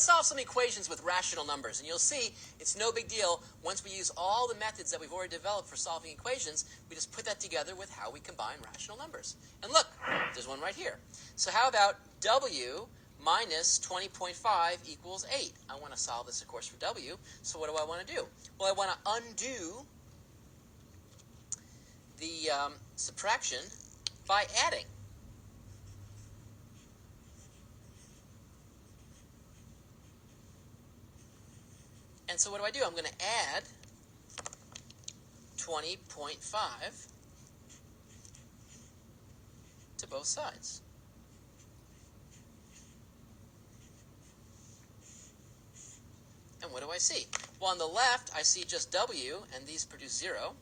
solve some equations with rational numbers. And you'll see it's no big deal. Once we use all the methods that we've already developed for solving equations, we just put that together with how we combine rational numbers. And look, there's one right here. So how about W minus 20.5 equals 8? I want to solve this, of course, for W. So what do I want to do? Well, I want to undo the subtraction by adding. And so what do? I'm going to add 20.5 to both sides. And what do I see? Well, on the left, I see just W, and these produce 0.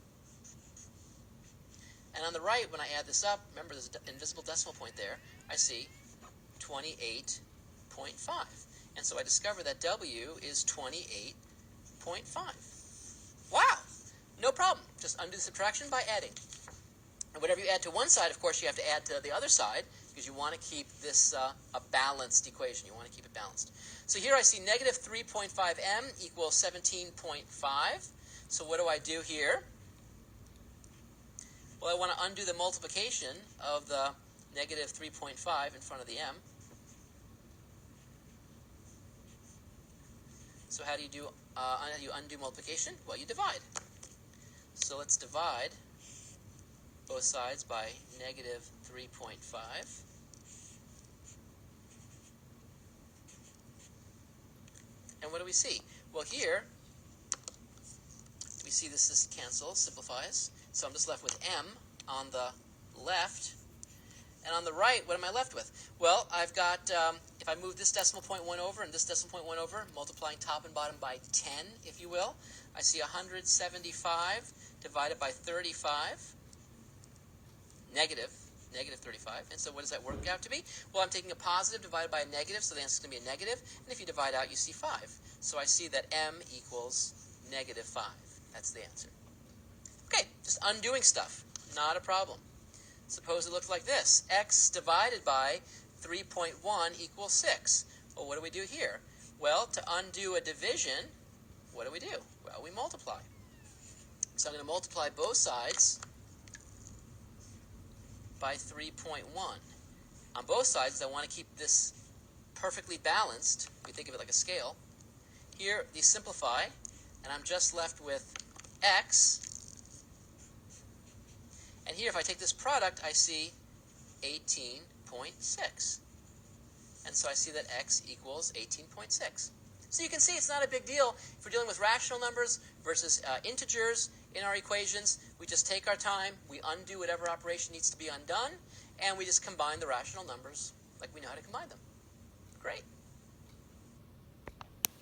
And on the right, when I add this up, remember there's an invisible decimal point there, I see 28.5. And so I discover that W is 28.5. Wow! No problem. Just undo the subtraction by adding. And whatever you add to one side, of course, you have to add to the other side, because you want to keep this a balanced equation. You want to keep it balanced. So here I see negative 3.5m equals 17.5. So what do I do here? Well, I want to undo the multiplication of the negative 3.5 in front of the m. So how do you undo multiplication? Well, you divide. So let's divide both sides by negative 3.5. And what do we see? Well, here we see this cancels, simplifies. So I'm just left with m on the left. And on the right, what am I left with? Well, I've got, if I move this decimal point 1 over and this decimal point 1 over, multiplying top and bottom by 10, if you will, I see 175 divided by 35, negative 35. And so what does that work out to be? Well, I'm taking a positive divided by a negative, so the answer is going to be a negative. And if you divide out, you see 5. So I see that m equals negative 5. That's the answer. Okay, just undoing stuff. Not a problem. Suppose it looks like this. X divided by 3.1 equals 6. Well, what do we do here? Well, to undo a division, what do? Well, we multiply. So I'm going to multiply both sides by 3.1. On both sides, I want to keep this perfectly balanced. We think of it like a scale. Here, these simplify, and I'm just left with x. And here, if I take this product, I see 18.6. And so I see that x equals 18.6. So you can see it's not a big deal if we're dealing with rational numbers versus integers in our equations. We just take our time, we undo whatever operation needs to be undone, and we just combine the rational numbers like we know how to combine them. Great.